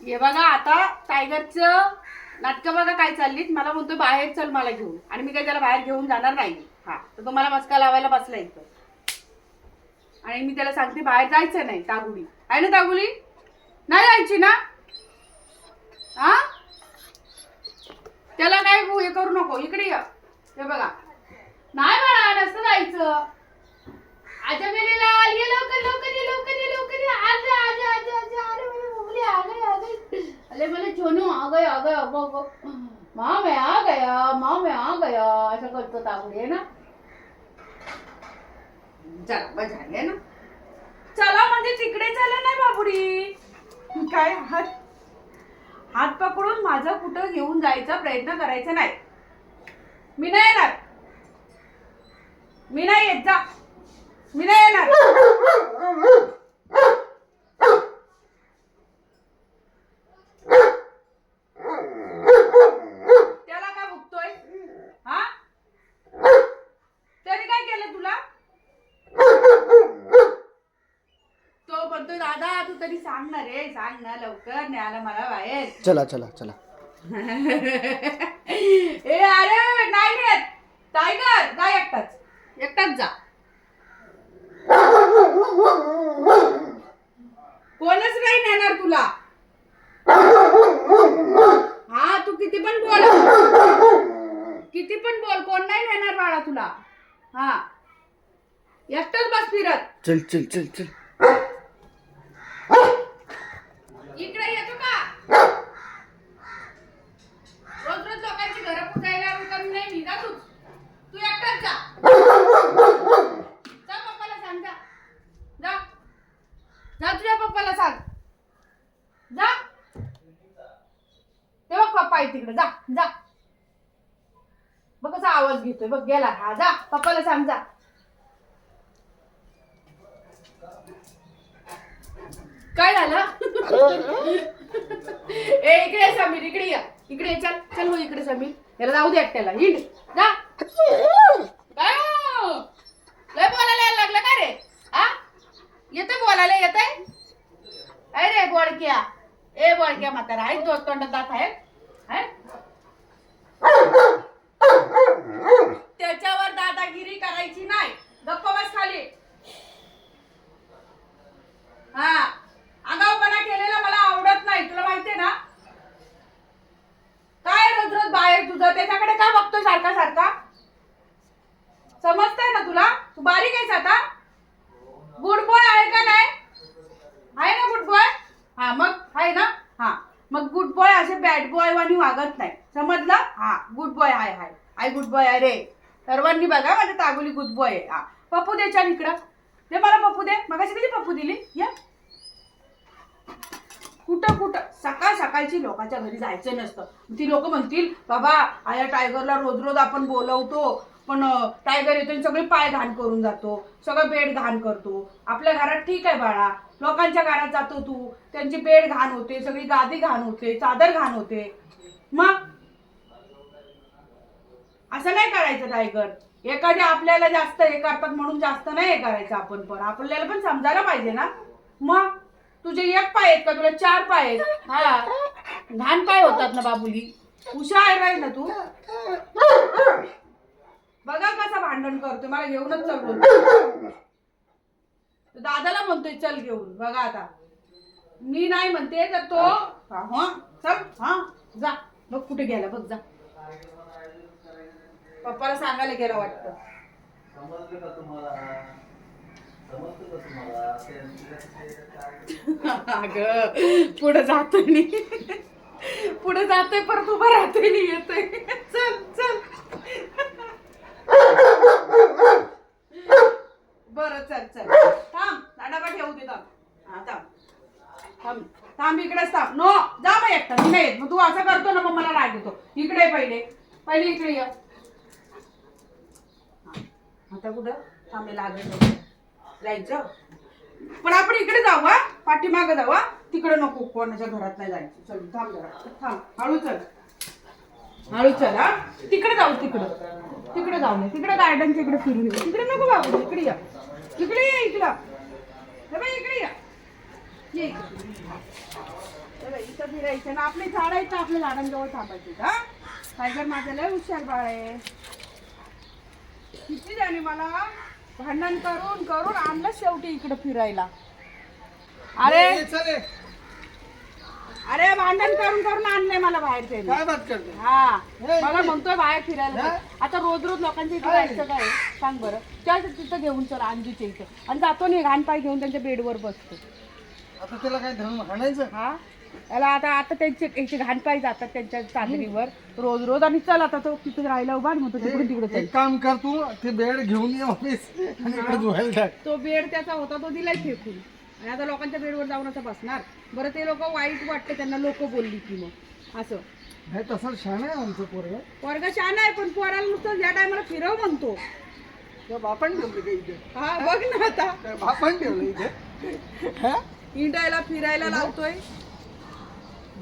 हे बघा आता टायगरचं नाटकं बघा काय चाललीत. मला म्हणतो बाहेर चल मला घेऊन, आणि मी काही त्याला बाहेर घेऊन जाणार नाही. हा तर तुम्हाला मस्का लावायला बसला इथं, आणि मी त्याला सांगते बाहेर जायचं नाही. तागुली आहे ना, तागुली नाही जायची ना. हा त्याला काय हे करू नको. इकडे ये. हे बघा नाही बाळा नसतं जायचं. आजा मेरे लाल ये लवकर लवकर ये लवकर ये लवकर ये. आजा आजा आजा आजा. अरे मेरे बुबली आ गए आ गए. अरे मेरे छोनू आ गए आ गए. अगो अगो माँ मैं आ गया, माँ मैं आ गया. असं करतो तागुडी आहे ना. चला बस झाले ना. चला म्हणजे तिकडे चला नाही बाबुडी. काय हात पकडून माझं कुठं घेऊन जायचा प्रयत्न करायचा नाही. मी नाही येणार. मी नाही येत. जा. मी नाही येणार. त्याला काय बघतोय? हा त्याने काय केलं तुला? तो म्हणतोय दादा तू तरी सांग ना रे, सांग ना लवकर. न्यायला मला बाहेर. चला चला चला. ए अरे नाही नेत. टायगर जा एकटाच, एकटाच जा. कोणच नाही नेणार तुला. हा तू किती पण बोल, किती पण बोल, कोण नाही नेणार बाळा तुला. हा एकटाच बस फिरत. चल चल चल चल. इकडे येतो का? रोज रोज लोकांची घरं पुजायला कमी नाही. मी जा तू एकटाच जा. जा पप्पाला सांग. जा जा जा तुझ्या पप्पाला सांग. जा ते बघ पप्पा आहे तिकडे. जा जा. बघ कसा आवाज घेतोय बघ. गेला. हा जा पप्पाला सांग. जा. काय झालं? ए इकडे समीर, इकडे या. इकडे चल चल. हो इकडे समीर. याला जाऊ दे एकट्याला. हिंड जा. काय हो? लय बोलायला यायला लागलं का रे? आ येतंय बोलायला येतंय? अरे बोडक्या, ए बोडक्या म्हातारा आहे. दोन तोंडात दात आहेत. त्याच्यावर दादागिरी करायची नाही. गप्प बस खाली. हा आगाऊपणा केलेला मला आवडत नाही. तुला माहितीये ना. काय रोज रोज बाहेर तुझं त्याच्याकडे का बघतोय सारखा सारखा? समजतंय ना तुला? तू बारीक आहेस आता. गुड बॉय आहे का नाही? आहे ना गुड बॉय. हा मग आहे ना. हा मग गुड बॉय असे बॅड बॉय वाणी वागत नाही. समजलं? हा गुड बॉय आहे. हाय आय गुड बॉय. अरे सर्वांनी बघा माझ्या तागुली गुड बॉय आहे. हा पप्पू दे छान इकडं. दे मला पप्पू दे. मगाशी कधी पप्पू दिली? या कुठं कुठं सकाळ सकाळची लोकांच्या घरी जायचं नसतं. ती लोक म्हणतील बाबा आया टायगरला रोज रोज आपण बोलवतो, पण टायगर येतो सगळे पाय घाण करून जातो, सगळं बेड घाण करतो. आपल्या घरात ठीक आहे बाळा, लोकांच्या घरात जातो तू, त्यांची बेड घाण होते, सगळी गादी घाण होते, चादर घाण होते. मग असं नाही करायचं टायगर. एखादे आपल्याला जास्त हे करतात म्हणून जास्त नाही हे करायचं. आपण पण आपल्याला पण समजायला पाहिजे ना. मग तुझे एक पाय आहेत का? तुला 4 पाय आहेत. हा घाण पाय होतात ना बाबुली. हुशार आहे ना तू. बघा कसा भांडण करतोय. मला घेऊनच चल बोलतो. दादाला म्हणतोय चल घेऊन. बघा आता मी नाही म्हणते तर तो हा चल. हा जा. बघ कुठे गेला बघ. जा पप्पाला सांगायला गेला वाटतं. समजलं का तुम्हाला? अगं पुढे जातोय, पुढे जातोय परत उभा राहतोय नाही येतोय. चल चल. बरं चल चल. थांब डबा ठेवू दे. थांब. हा थांब थांब थांब. इकडेच थांब. नो जा मग एकटा. मी नाही येत. मग तू असं करतो ना मग मला राग येतो. इकडे पहिले पहिले इकडे ये. आता कुठं थांबे लागेल जायचं. पण आपण इकडे जाऊ. हा पाठीमागं जाऊ. हा तिकडे नको. कोणाच्या घरात नाही जायचं. चल थांब जरा. थांब हळू चल. हळू चल. हा तिकडे जाऊ. तिकडे जाऊ नये. तिकडे गार्डनच्या इकडे फिरून येऊ. तिकडे नको बाबू. इकडे या. इकडे या. इकडं इकडे या. ये इकडे. चला, इथं फिरायचं ना, आपले झाड आहेत ना, आपल्या झाडांजवळ थांबायचे हा. टायगर माझं लय हुशार बाळ आहे. किती झाली मला भांडण करून करून आणलं शेवटी इकडे फिरायला. अरे चले अरे भांडण करून करून आणलंय मला बाहेर ते. काय बात करते? हा मला म्हणतोय बाहेर फिरायला जाऊ. आता रोज रोज लोकांच्या इथे जायचं काय सांग बरं. चल तिथं घेऊन चल अंजूच्या इथं आणि जातो नाही घाण पाय घेऊन त्यांच्या बेडवर बसतो. आता त्याला काय धरून हाणायचं? हा त्याला आता आता त्यांचे घाण पाय जातात त्यांच्या चादरीवर रोज रोज. आणि चल आता तो तिथे राहायला उभा म्हणतो तिकडे तिकडे चल. एक काम कर तू, ते बेड घेऊन ये ऑफिस आणि इकडे धुवायला टाक. तो बेड त्याचा होता तो दिलाय फेकून आणि आता लोकांच्या बेडवर जाऊन आता बसणार. बरं ते लोक वाईट वाटते त्यांना, लोक बोलली की मग असं. हे तसं छान आहे आमचं पोरग. वर्ग छान आहे पण पोराला नुसतं या टायमाला फिरव म्हणतो. त्या बापान ठेवलं का इथे? हा बघ ना आता त्या बापान ठेवलं इथे. हा? इंडायला फिरायला लावतोय.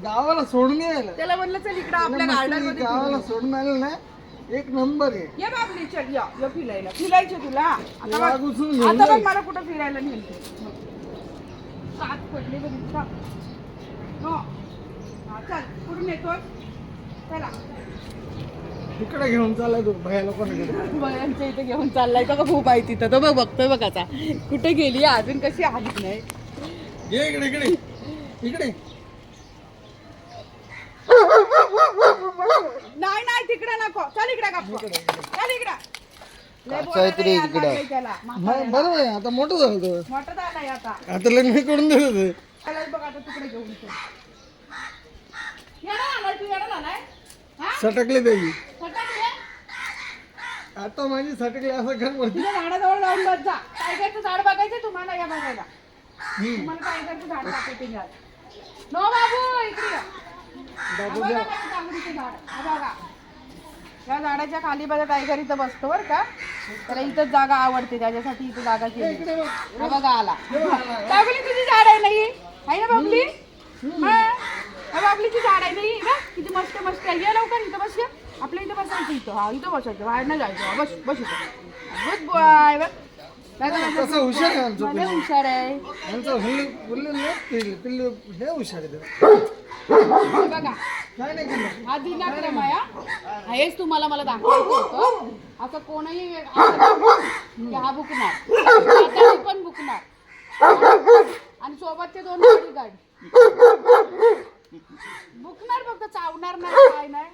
गावाला सोडून यायला. त्याला म्हणलं चल इकडं आपल्या गार्डन मध्ये गावाला फिरू. सोडून आलं ना, एक नंबर आहे. ये बाबली चल या या फिरायला. फिरायचे तुला आता वाघ बघ. उचलून घेऊन आता बघ जाईल. मला कुठं फिरायला नेलते. सात पडले बघ इतका. हो हा चल कुठून येतोय चला. इकडे घेऊन चाललाय तू भया लोकांकडे. बायांच्या इथे घेऊन चाललाय तो का खूप आहे तिथं. तो बघ बघतोय बघ आता कुठे गेली अजून कशी आलीच नाही. ये इकडे इकडे इकडे. नाही नाही तिकडे नको. चल इकडे गप्प. चल इकडे. लय काचा बोलायला इकडे यायला इकडं. लागलंय त्याला. हा, बरोबर आहे. आता मोठं झालं तो. मोठं झालंय आता. आता लग्न करून देत होते. त्याला बघ आता तिकडे घेऊन चल. येडा आलाय तू येडा आलाय हा सटकले त्याची. फटाके आता माझी सटकले असं घर वरती. तुझ्या झाडाजवळ जाऊन बस जा. टायगरचं झाड बघायचं तुम्हाला या बघायला. तुम्हाला टायगरचं झाड दाखवते मी आज. नो बाबू इकडे ये. हा बघा माझं जांभळीचं झाड. हा बघा या झाडाच्या खाली बघा टायगर इथं बसतो बरं का. त्याला इथंच जागा आवडते त्याच्यासाठी इथं जागा केली. हा बघा आला. बाबली तुझी झाड आहे नाही आहे ना बाबली. हा बाबलीची झाड आहे नाही ना. किती मस्त मस्त आहे. ये लवकर इथं बस. आपल्या इथं बसायचं इथं. हा इथं बसायचं बाहेर नाही जायचं. बस बस इथं. गुड बॉय बघ. कसं हुशार आहे आमचं मला पिल्लू. हुशार आहे. आमचं पिल्लू ना, पिल्लू हे हुशार आहे ते. हे बघा काय नाही केलं. हा दिनाक्रम आहे हा. हेच तुम्हाला मला दाखवायचं होतं. असं कोणीही असं नाही की हा बुकणार. आता मी पण बुकणार आणि सोबतचे 2 बॉडीगार्ड बुकणार. फक्त चावणार नाही काय नाही.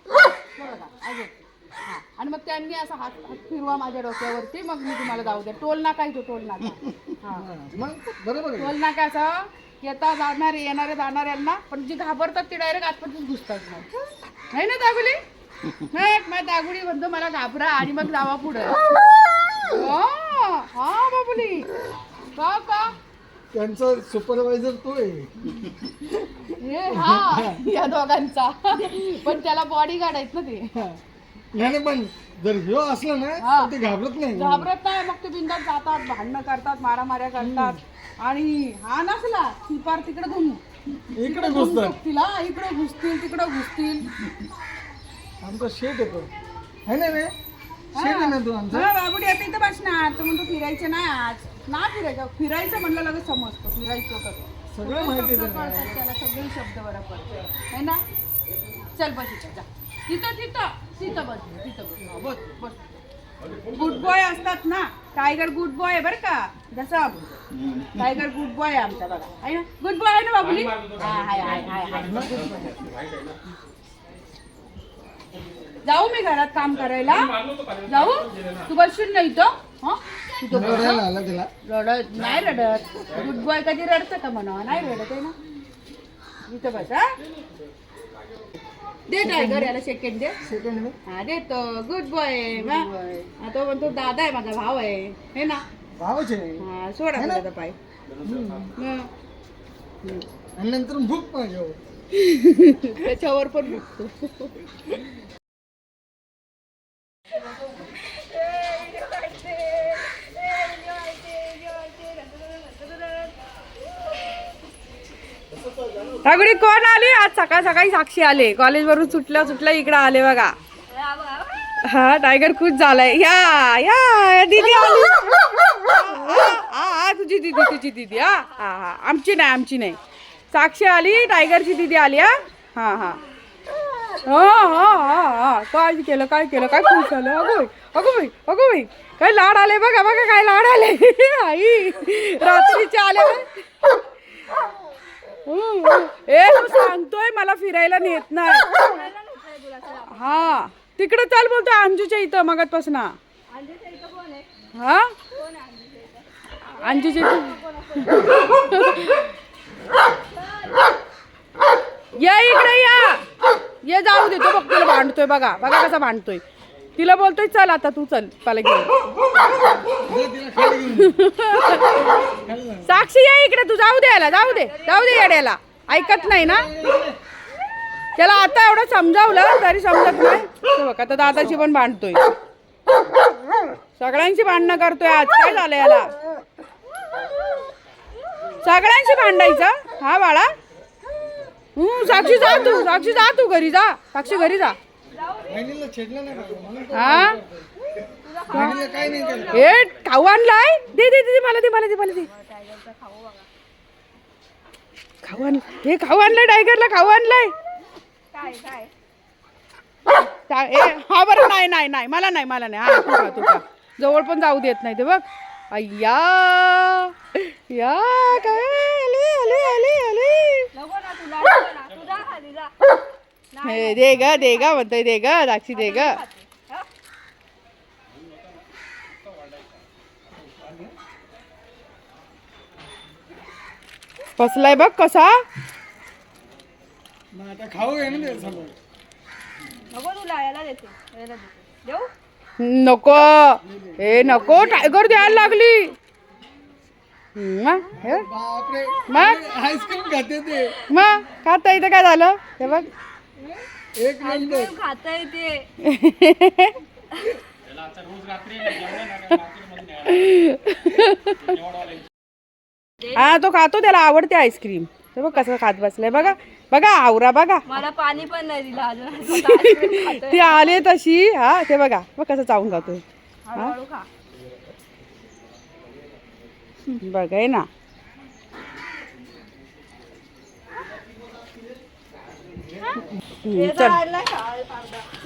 बघा अजून हा. आणि मग त्यांनी असा हात हात फिरवा माझ्या डोक्यावरती. मग मी तुम्हाला जाऊ द्या. टोल नाका आहे तो टोल नाका. हा मग बरोबर आहे. टोल नाका असं येता जाणार येणाऱ्या जाणाऱ्यांना. पण जी घाबरतात ते डायरेक्ट आतमध्येच घुसतात. नाही ना दागुली. नाही मग दागुली म्हणतो मला घाबरा आणि मग जावा पुढं. हा बाबुली का का त्यांचा सुपरवायझर तो आहे. हे हा या दोघांचा. पण त्याला बॉडीगार्ड आहेत ना ते. नाही पण जर ह्यो असला ना हा. तर ते घाबरत नाही. घाबरत नाही. मग ते बिंदात जातात भांडणं करतात मारामाऱ्या करतात. आणि हा नसला ती पार तिकडे घुम इकडे घुसतात. तिला इकडे घुसतील तिकडे घुसतील. आमचा शेट येतो है ना रे. शेट आहे ना तू आमचा. हा बाबुडी आता इथं बसणार. तर म्हणतो फिरायचं नाही आज. ना फिरायचं. फिरायचं म्हणलं लगेच समजतं. फिरायचं तर सगळं माहिती शब्द आहे कळतात त्याला. सगळे शब्द बरोबर है ना. चल बस इथं जा. तिथं तिथं तिथं बस. तिथं बस. हा, बस बस. गुड बॉय असतात ना. टायगर गुड बॉय आहे बरं का. जसं टायगर गुड बॉय आहे आमचा बघा. आहे ना गुड बॉय आहे ना बाबुली. हाय हाय हाय हाय हाय. जाऊ मी घरात काम करायला. जाऊ तू बसशील नाही इथं. हा तिथं बस. रडायला आला त्याला. रडत नाही रडत. गुड बॉय कधी रडतं का म्हणा. नाही रडत आहे ना. इथं बस. हा दे टायगर याला सेकंड दे. सेकंड में हा देतो. Good boy. तो म्हणतो दादा आहे माझा भाव आहे हे ना. भावच आहे. हा सोडा दादा पाय. आणि नंतर भूक पाहिजे. त्याच्यावर पण बघतो. सगळी कोण आली आज. सकाळ सकाळी साक्षी आले. कॉलेजवरून सुटल्या सुटल्या इकडे आले बघा. हा टायगर खुश झालाय. या या दीदी आली. हा तुझी दीदी तुझी दीदी. हा हा हा आमची नाही आमची नाही. साक्षी आली, टायगरची दीदी आली. हा हा हा हा हा हा काय केलं काय खुश झालं. अगो बाई काय लाड आले बघा काय लाड आले. आई रात्रीचे आले. ए तू सांगतोय मला फिरायला नेत नाही. हा तिकडे चाल बोलतोय अंजूच्या इथं मगातपासून. हा अंजूच्या या इकडे ये जाऊ देतो बघ तुला भांडतोय बघा कसा भांडतोय. तिला बोलतोय चल आता तू चल मला घेऊन. साक्षी या इकडे तू जाऊ दे येड्याला ऐकत नाही ना. त्याला आता एवढं समजावलं तरी समजत नाही. बघ आता दादाची पण भांडतोय. सगळ्यांची भांडणं करतोय आज. काय झालं याला. सगळ्यांशी भांडायचं हा बाळा. साक्षी जा तू घरी जा. साक्षी घरी जा. हा हे खाऊ आणलाय. दे मला दे. खाऊ आणलाय टायगरला. खाऊ आणलाय. हा बरं नाही मला नाही. हा तू खा. जवळ पण जाऊ देत नाही ते बघ. अय्या या काय आले. दे ग म्हणतोय. दे ग साक्षी दे ग. बसलाय बघ कसा. खाऊ नको नको टायगर द्यायला लागली. मग आईस्क्रीम खाते ते. मग खाता इथं काय झालं हे बघ. एक नंबर खाता येते. हा तो खातो. त्याला आवडते आईस्क्रीम. हे बघ कसं खात बसलाय बघा आवरा बघा. मला पाणी पण नाही दिलं अजून. ती आले तशी. हा ते बघा कसं चावून खातोय. हळूहळू खा. बघाय ना.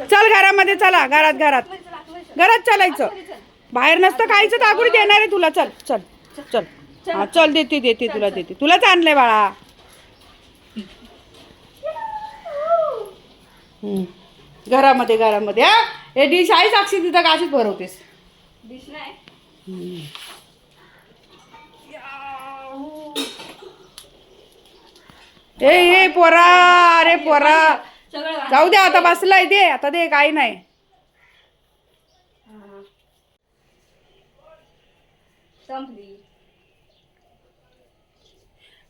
चल घरामध्ये चला. घरात चालायचं. बाहेर नसतं खायचं. ताकुडी देणार आहे तुला. चल हा चल देते तुलाच आणलंय बाळा. घरामध्ये हा हे डिश आहे साक्षी तिथं काशीच भरवतेस. डिश नाही. ए पोरा अरे पोरा सगळं जाऊ दे आता. बसलाय दे आता. दे काही नाही. संपली.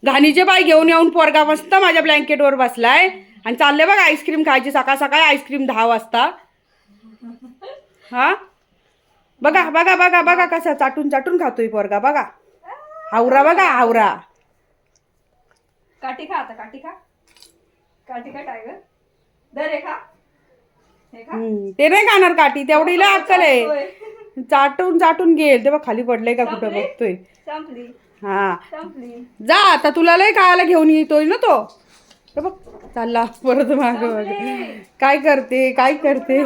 घाणीचे पाय घेऊन येऊन पोरगा मस्त माझ्या ब्लँकेटवर बसलाय आणि चालले बघ आईस्क्रीम खायची. सकाळ आईस्क्रीम 10 वाजता. हा बघा कसा चाटून खातोय पोरगा बघा. हावरा. काठी खा आता. काठी खा टायगर. दर खा. ते नाही खाणार काठी. तेवढीला अक्कल आहे. चाटून घेईल. ते बघ खाली पडलंय का कुठं बघतोय. संपली. हा संपली. जा आता. तुला लय खायला घेऊन येतोय ना तो. ते बघ चालला परत माग. काय करते.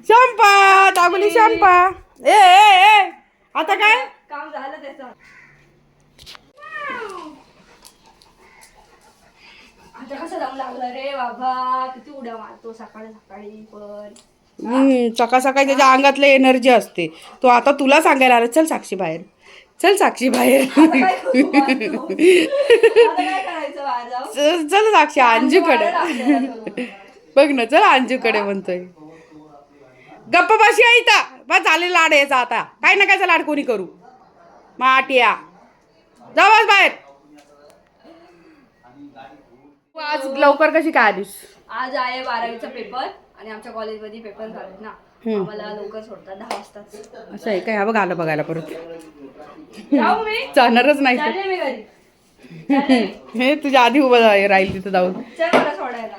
शंपा दाबली शंपा. ए आता काय काम झालं त्याचं. आता कसं दम लागलं रे बाबा. किती उड्या मारतो सकाळी पण. सकाळ त्याच्या अंगातले एनर्जी असते. तो आता तुला सांगायला आला. चल साक्षी बाहेर. आता काय करायचं माझं. चल साक्षी अंजूकडे. बघ ना चल अंजूकडे म्हणतोय. गप्प बशी आहे इथं. बस झाले लाड यायचा आता. काय ना कायचा लाड कोणी करू. माटिया जा बस बाहेर. आज लवकर कशी काय आलीस. आज आहे 12वीचा पेपर आणि आमच्या कॉलेजमध्ये पेपर झाले ना. आम्हाला लवकर सोडतात 10 वाजता. असं आहे काय. हा बघ आलं बघायला परत. जाऊ मी. जाणारच नाही. चालले मी घरी. हे तुझ्या आधी उभं राहील तिथं जाऊन. चल मला सोडायला.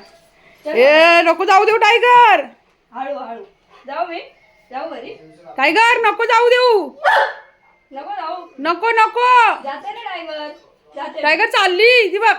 ए नको जाऊ देऊ टायगर. हळू. जाऊ मी. जाऊ घरी. टायगर नको जाऊ देऊ. नको जाऊ. नको जाते ना टायगर. जाते. टायगर चालली ती बघ.